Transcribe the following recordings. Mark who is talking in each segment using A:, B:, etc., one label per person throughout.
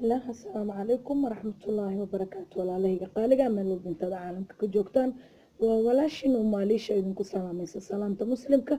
A: الله السلام عليكم ورحمة الله وبركاته ولا عليه قالقا من البنت العالم كجوكتان وولاشين وماليش إذنكو سلاميس سلامة مسلمك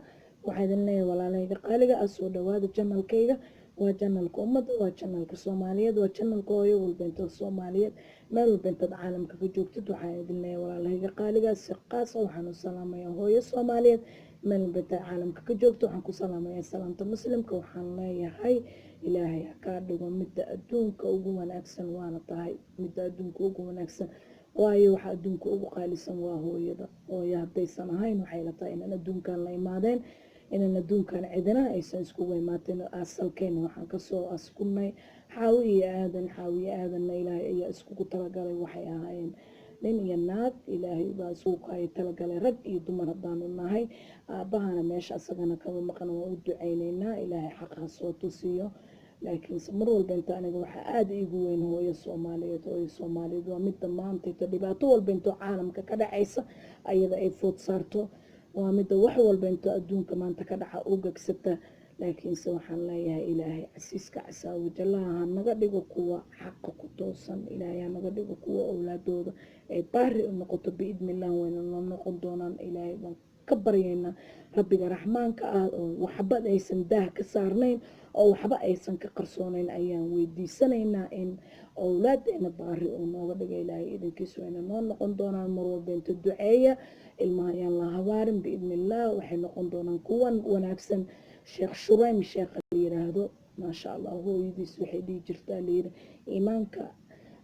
A: وحيدن لي ولا عليه قالقا أسو دواد جنال كيغا وجنال كومد وجنال كسوماليات وجنال كويو والبنت الصوماليات من البنت العالم كجوكتد وحيدن لي ولا عليه قالقا سقاس وحنو سلامة هوي الصوماليات من البنت العالم كجوكتد وحنكو سلامة سلامة مسلمك وحن لي هاي ilaahay ha kaa dhigo midda adduunka ugu wanaagsan waana tahay midda adduunka ugu wanaagsan waayo waxa adduunka ugu qaalisan waa hooyada hooyo haddaysan ahayn waxay la tahay inaan adduunkan la imaadeen inaan adduunkan cidina aysan iskugu imaateen asalkeena waxaan kasoo askunay xaawiye aadanna ilaahay ayaa iskugu talagalay waxay ahaayeen nin iyo naag ilaahay baa isugu ay talagalay rag iyo dumar haddaanu nahay aabahana meesha asagana kama maqan waan u ducaynaynaa ilaahay xaqa soo tusiyo laakiinse mar walba inta aniga waxaa aada iigu weyn hooyo soomaaliyeed waa midda maanta inta dhibaato walba intoo caalamka ka dhacaysa ayada ay food saarto waa midda wax walba intoo adduunka maanta ka dhaca u gagsata laakiinse waxaan leeyahay ilaahay casiiska casaawi jallaha ha naga dhigo kuwa xaqa ku toosan ilaahay ha naga dhigo kuwa owlaadooda ay baari u noqoto biidnillaah wayna noo noqon doonaan ilaahay baan ka baryaynaa rabbiga raxmaanka ah oo waxba aysan daah ka saarnayn oo waxba aysan ka qarsoonayn ayaan weydiisanaynaa in owlaadeena baari uu nooga dhiga ilaahay idinkiis wayna noo noqon doonaan mar walba inta duceeya ilmaha ayaan la habaarin biidnillaah waxay noqon doonaan kuwan wanaagsan sheekh shuraym sheekha la yiraahdo maasha allah hooyadiis waxay dhihi jirtaa layiri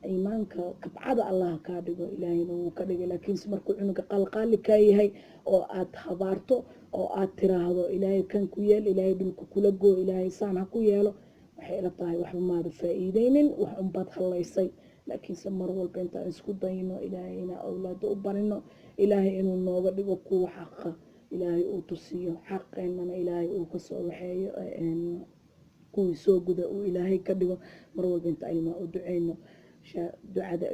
A: iimaanka kabcada allah kaa dhigo ilaahayna wuu ka dhigay laakiinse markuu cunuga qalqaali kaa yahay oo aad habaarto oo aad tiraahdo ilaahay kan ku yeel ilaahay dhulka kula goo ilaahay saan ha ku yeelo waxay ila tahay waxba maada faa'iideynin wax unbaad hallaysay laakiinse mar walba intaan isku dayno ilaahayna awlaada u barino ilaahay inuu nooga dhigo kuwa xaqa ilaahay uu tusiyo xaqeenana ilaahay uu kasoo waxeeyo kuwii soo guda uu ilaahay ka dhigo mar walba inta aynu u duceyno ducada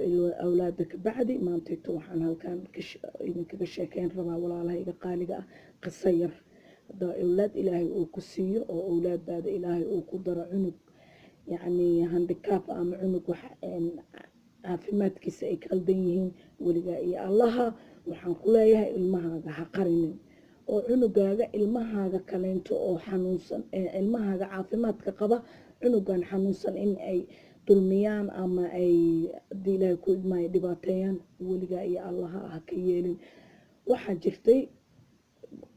A: awlaada ka bacdi maantayto waxaan halkaan idinkaga sheekeyn rabaa walaalahayga qaaliga ah qiso yar haddaa awlaad ilaahay uu ku siiyo oo awlaadaada ilaahay uu ku daro cunug yacni handikaab ama cunug wax caafimaadkiisa ay qaldan yihiin weligaa iyo allaha waxaan ku leeyahay ilmahaaga ha qarinin oo cunugaaga ilmahaaga kaleento oo xanuunsan ilmahaaga caafimaadka qaba cunugan xanuunsan in ay dulmiyaan ama ay haddii ilaahay ku idmaayo dhibaateeyaan weligaa iyo allaha ha ka yeelin waxaa jirtay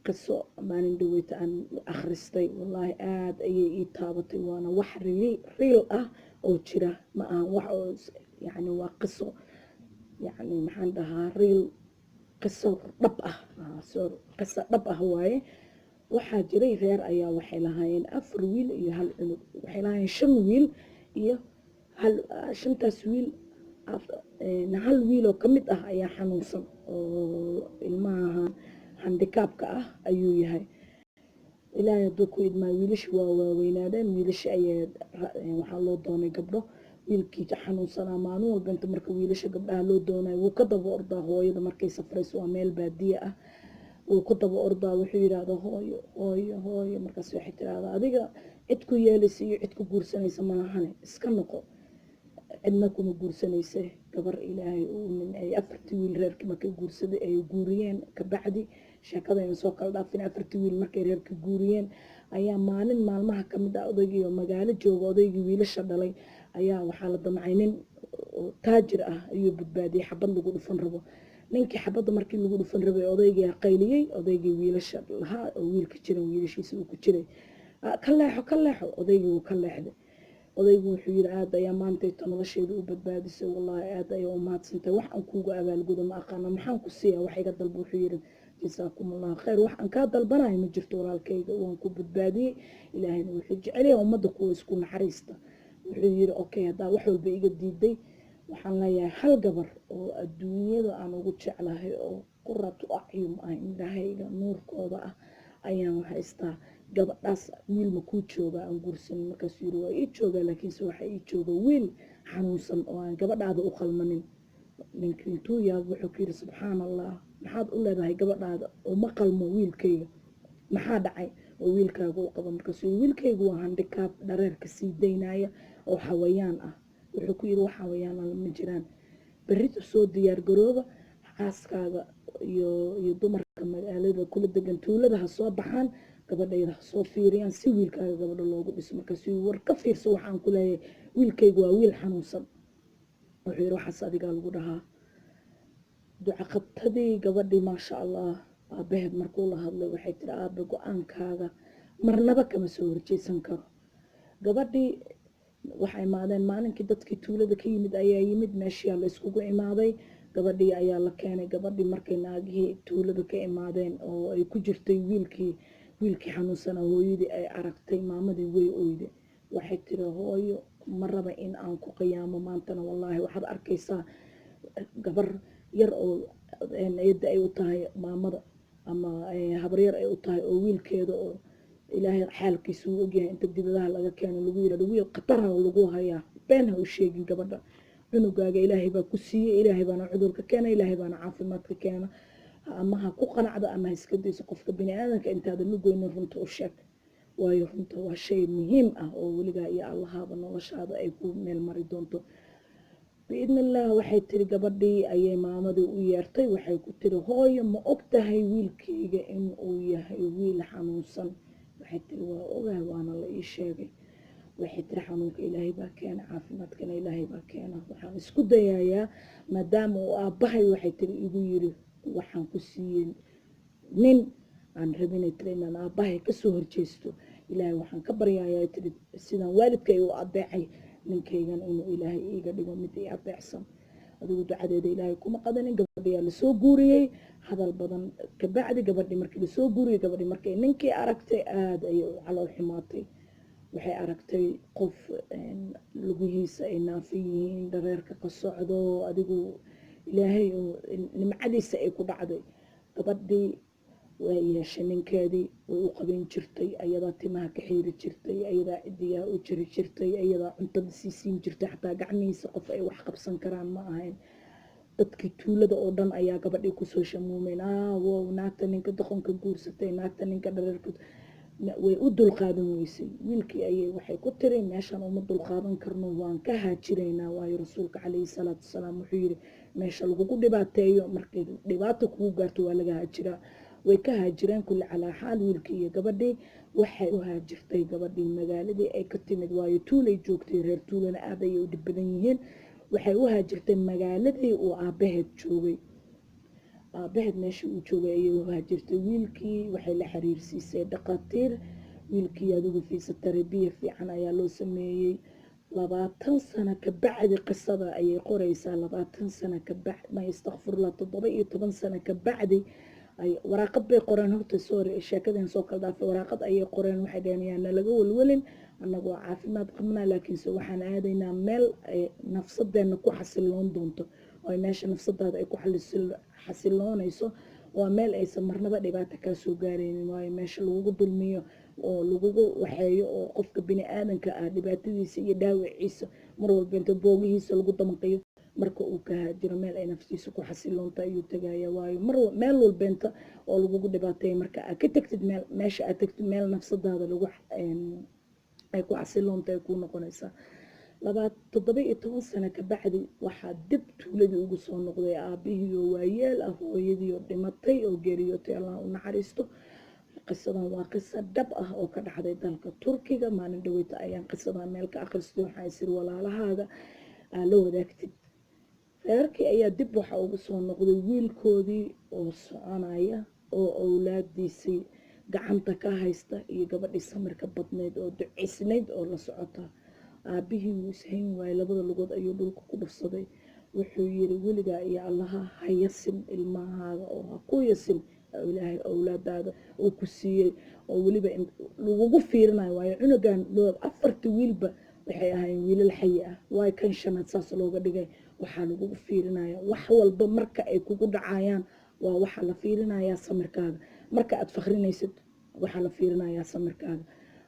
A: qiso maalin dhaweyta aan akhristay wallaahi aada ayay ii taabatay waana wax riil ah oo jira ma aha wax oo yacni waa qiso yacni maxaan dhahaa riil qiso dhab ah qiso dhab ah waaye waxaa jiray reer ayaa waxay lahaayeen 4 wiil iyo 1 cunug waxay lahaayeen 5 wiil iyo shantaas wiil 1 wiil oo ka mid ah ayaa xanuunsan oo ilmaha handikaabka ah ayuu yahay ilaahay hadduu ku idmaa wiilasha waa waaweynaadeen wiilasha ayaa waxaa loo doonay gabdho wiilkii xanuunsanaa maalin walba inta marka wiilasha gabdhaha loo doonayo wuu ka daba ordaa hooyada markay safrayso waa meel baadiye ah wuu ka daba ordaa wuxuu yidhaahdaa hooyo markaas waxay tiraahdaa adiga cid ku yeelaysa iyo cid ku guursanaysa malahane iska noqo cidna kuma guursanaysa gabar ilaahay uu nin ay 4 wiil reerkii markay guursaday ay guuriyeen ka bacdi sheekadayna soo kala dhaafin 4 wiil markay reerka guuriyeen ayaa maalin maalmaha ka mid ah odaygii oo magaalo jooga odaygii wiilasha dhalay ayaa waxaa la damcay nin taajir ah ayuu badbaadiyey xabad lagu dhufan rabo ninkii xabadda markii lagu dhufan rabay odaygii qayliyey odaygii wiilasha lahaa oo wiilka jiran wiilashiisa uu ku jiray ka leexo odaygii wuu ka leexday odaygu wuxuu yidhi aad ayaa maantayta nolosheeda u badbaadisay wallaahi aad ayaa u mahadsantay wax aan kuugu abaalgudo ma aqaana maxaan ku siiyaa wax iga dalba wuxuu yidhi jasaakumullahu khayr wax aan kaa dalbanayo ma jirto walaalkayga waan ku badbaadiyey ilaahayna wuxuu jecelyahay ummadda kuwa isku naxariista wuxuu yidhi okay haddaa wax walba iga diiday waxaan leeyahay hal gabar oo adduunyada aan ugu jeclahay oo quratu acyum ah indhahayga nuurkooda ah ayaan haystaa gabadhaas wiil ma kuu jooga aan guursanin markaasuu yidhi waa ii joogaa laakiinse waxaa ii jooga wiil xanuunsan oo aan gabadhaada u qalmanin ninkii intuu yaab wuxuu ku yidhi subxaan allah maxaad u leedahay gabadhaada oo ma qalmo wiilkayga maxaa dhacay oo wiilkaaga u qabo markaasuu wiilkaygu waa handikaab dhareerka sii daynaya oo xawayaan ah wuxuu ku yidhi waxaa wayaan ma jiraan berrito soo diyaar garooba xaaskaaga iyo dumarka magaalada kula degan tuulada ha soo baxaan gabadhayda ha soo fiiriyaan si wiilkaaga gabadha loogu dhiso markaasuu war ka fiirso waxaan ku leeyahay wiilkaygu waa wiil xanuunsan wuxuu yidhi waxaas adigaa lagu dhahaa duca qabtadii gabadhii maasha allah aabaheed markuu la hadlay waxay tiri aabe go-aankaaga marnaba kama soo horjeesan karo gabadhii waxay imaadeen maalinkii dadkii tuulada ka yimid ayaa yimid meeshii la iskugu imaaday gabadhii ayaa la keenay gabadhii markay naagihii tuulada ka imaadeen oo ay ku jirtay wiilkii xanuunsanaa hooyadii ay aragtay maamadii way oyde waxay tiri hooyo ma raba in aan ku qiyaamo maantana wallaahi waxaad arkaysaa gabar yar oo eedda ay u tahay maamada ama habaryar ay u tahay oo wiilkeeda oo ilaahay xaalkiisa uu ogyahay inta dibadaha laga keeno lagu yidhahdo wiil khatara lagu hayaa been ha u sheegin gabadha cunugaaga ilaahay baa ku siiyey ilaahay baana cudurka keena ilaahay baana caafimaadka keena ama ha ku qanacda ama ha iska dayso qofka bini aadanka intaadan u goynin runta u sheeg waayo runta waa shay muhiim ah oo weligaa iyo allahaaba noloshaada ay ku meel mari doonto biidni illaah waxay tiri gabadhii ayay maamadii u yeertay waxay ku tiri hooyo ma og tahay wiilkayga in uu yahay wiil xanuunsan waxay tiri waa ogahay waana la ii sheegay waxay tiri xanuunka ilaahay baa keena caafimaadkana ilaahay baa keena waxaan isku dayayaa maadaama uu aabbahay waxay tiri igu yiri waxaan ku siiyey nin aan rabinay tiri inaan aabbahay kasoo horjeesto ilaahay waxaan ka baryayaa tiri sidaan waalidkay u adeecay ninkaygan inuu ilaahay iiga dhigo mid ii adeecsan adigu ducadeeda ilaahay kuma qadanin gabadhiyaa lasoo guuriyey hadal badan kabacdi gabadhii markii lasoo guuriyey gabadhii markay ninkii aragtay aada ayay u calool xumaatay waxay aragtay qof lugihiisa ay naafin yihiin dhareerka ka socdo adigu ilaahay oo nimcadiisa ay ku dhacday gabadhii way yeeshay ninkeedii way u qaban jirtay ayadaa timaha ka xiiri jirtay ayadaa cidiyaha u jiri jirtay ayadaa cuntada sii siin jirtay xataa gacmihiisa qof ay wax qabsan karaan ma ahayn dadkii tuulada oo dhan ayaa gabadhii kusoo shamuumeen wow naagta ninka doqonka guursatay naagta ninka dhareerka way u dulqaadan weysay wiilkii ayay waxay ku tiri meeshan uma dulqaadan karno waan ka haajiraynaa waayo rasuulka calayhi salaatu wasalaam wuxuu yidhi meesha lagugu dhibaateeyo markay dhibaato kugu gaarto waa laga haajiraa way ka haajireen kulli calaa xaal wiilkii iyo gabadhii waxay u haajirtay gabadhii magaaladii ay ka timid waayo tuulay joogtay reer tuulana aad ayay u dhib badan yihiin waxay u haajirtay magaaladii uu aabbaheed joogay aabaheed meeshii uu joogay ayay u haajirtay wiilkii waxay la xiriirsiisay dhaqaatiir wiilkii adigu fiisa tarabiya fiican ayaa loo sameeyey 20 sano ka bacdi qisada ayay qoraysaa 20 sano ka bacdi ma astaghfirullah 17 sano ka bacdi ay waraaqad bay qoreen horta sorry sheekadeen soo kala dhaafay waraaqad ayay qoreen waxay dhahayaan laga walwalin anagoo caafimaad qabnaa laakiin waxaan aadaynaa meel nafsadeena ku xasiloon doonto oo meesha nafsadaada ay ku xasiloonayso waa meel aysan marnaba dhibaato ka soo gaaraynin waayo meesha lagu dulmiyo oo lagu waxeeyo oo qofka bini aadanka ah dhibaatadiisa iyo dhaawaciisa mar walba inta boogihiisa lagu damqiyo marka uu ka haajiro meel ay naftiisa ku xasiloonta ayuu tagaya waayo meel walba inta oo lagu dhibaateeyo marka aad ka tagtid meesha aad tagtid meel nafsadaada lagu ay ku xasiloonta ay ku noqonaysaa 17 sano ka bacdi waxaa dib tuuladii ugu soo noqday aabihii oo waayeel ah hooyadii oo dhimatay oo geeriyootay allah u naxariisto qisadan waa qiso dhab ah oo ka dhacday dalka Turkiga maalin dhaweyta ayaan qisadan meel ka akhristay waxaa isir walaalahaaga la wadaagtid reerkii ayaa dib waxa ugu soo noqday wiilkoodii oo soconaya oo awlaadiisii gacanta ka haysta iyo gabadhii samirka badneyd oo duceysnayd oo la socota aabihii wuu ishayn waayey labada lugood ayuu dhulka ku dhufsaday wuxuu yiri weligaa iyo allaha ha yasin ilmahaaga oo ha ku yasin ilaahay awlaadaada oo ku siiyey oo weliba lagugu fiirinayo waayo cunugan afartii wiilba waxay ahaayeen wiilal xayi ah waayo kan shanaad saas looga dhigay waxaa lagugu fiirinaya wax walba marka ay kugu dhacayaan waa waxaa la fiirinayaa samirkaaga marka aad fakhrinaysid waxaa la fiirinayaa samirkaaga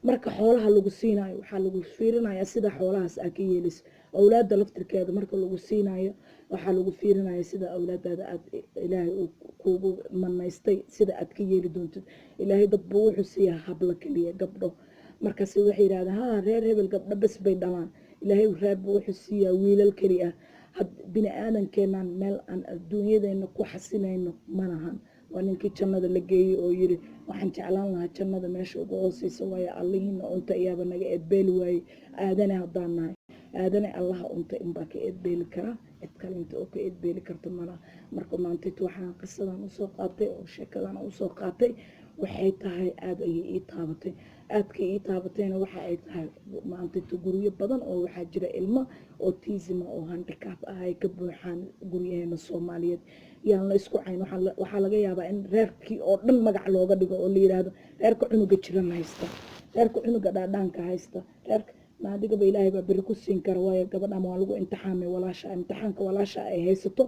A: marka xoolaha lagu siinayo waxaa lagu fiirinayaa sida xoolahaas aad ka yeelayso awlaada laftirkeeda marka lagu siinayo waxaa lagu fiirinayaa sida awlaadaada aad ilaahay kuugu manaystay sida aad ka yeeli doontid ilaahay dad buu wuxuu siiyaa habla kaliya gabdho markaas waxay yiraahdaan reer hebel gabdho bas bay dhalaan ilaahay raab wuxuu siiyaa wiilal keli ah bini aadankeenaan meel aan adduunyadeena ku xasinayno malahan waa ninkii jannada la geeyey oo yiri waxaan jeclaan lahaa jannada meesha ugu hooseysa waayo allihiina unta iyaaba naga eedbeeli waayey aadane haddaan nahay aadane allaha unta inbaa ka eedbeeli karaa cid kale inta oo ka eedbeeli karta malaha marka maantayt waxaan qisadan usoo qaatay oo sheekadan usoo qaatay waxay tahay aada ayay ii taabatay aadkay ii taabatayna waxa ay tahay maantayt guryo badan oo waxaa jira ilmo autism oo handicap ah ay ka buuxaan guryaheena Soomaaliyeed yaan la isku cayn waxaa laga yaabaa in reerkii oo dhan magac looga dhigo oo la yiraahdo reerka cunuga jiran haysta reerka cunuga dhaadhaanka haysta reerka maadigaba ilaahay baa bari ku siin kara waayo gabadhan waa lagu imtixaamay imtixaanka walaasha ay haysato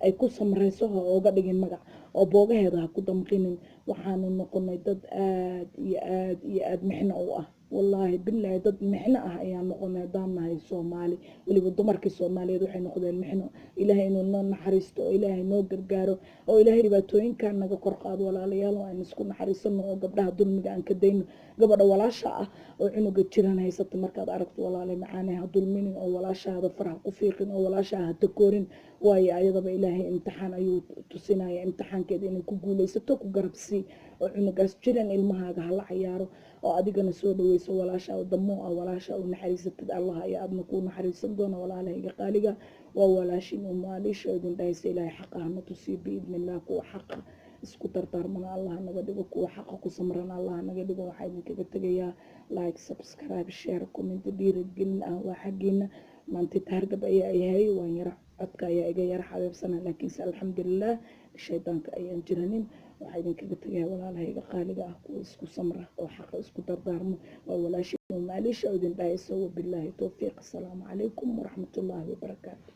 A: ay ku samrayso ha ooga dhigin magac oo boogaheeda ha ku damqinin waxaanu noqonay dad aad mixna u ah wallaahi billaahi dad mixna ah ayaan noqonay haddaan nahay Soomaali weliba dumarkii Soomaaliyeed waxay noqdeen mixno ilaahay inuu noo naxariisto oo ilaahay noo gargaaro oo ilaahay dhibaatooyinkan naga kor qaado walaalayaal oo aan isku naxariisano oo gabdhaha dulmiga aan ka dayno gabadha walaasha ah oo cunuga jiran haysata markaad aragto walaalay macaanay ha dulminin oo walaashaada faraha ku fiiqin oo walaashaha ha takoorin waayo ayadaba ilaahay imtixaan ayuu tusinaya imtixaankeeda inay ku guulaysato ku garabsii oo cunugaas jiran ilmahaaga hala cayaaro oo adigana soo dhaweyso walaasha oo damo ah walaasha oo naxariisatid allah ayaa adna ku naxariisan doona walaalahayga qaaliga waa walaashin oo maaliisha idin dhahaysa ilaahay xaqa hana tusii biidnillah kuwa xaqa isku dardaarmana allah naga dhigo kuwa xaqa ku samrana allah naga dhigo waxaa idinkaga tegayaa like subscribe share comment dhiirigelin ah waa xaggiina maanta taargab ayaa yahay waan yara codka ayaa iga yara xabeebsana laakiinse alxamdulilah shaydaanka ayaan jiranin waxaa idinkaga tagaya walaalahayga qaaliga ah kuwa isku samra oo xaqa isku dardaarmo waa walaashin maaliisha idin dhahaysa wabilaahi towfiiq asalaamu calaykum waraxmatullaahi wabarakaatu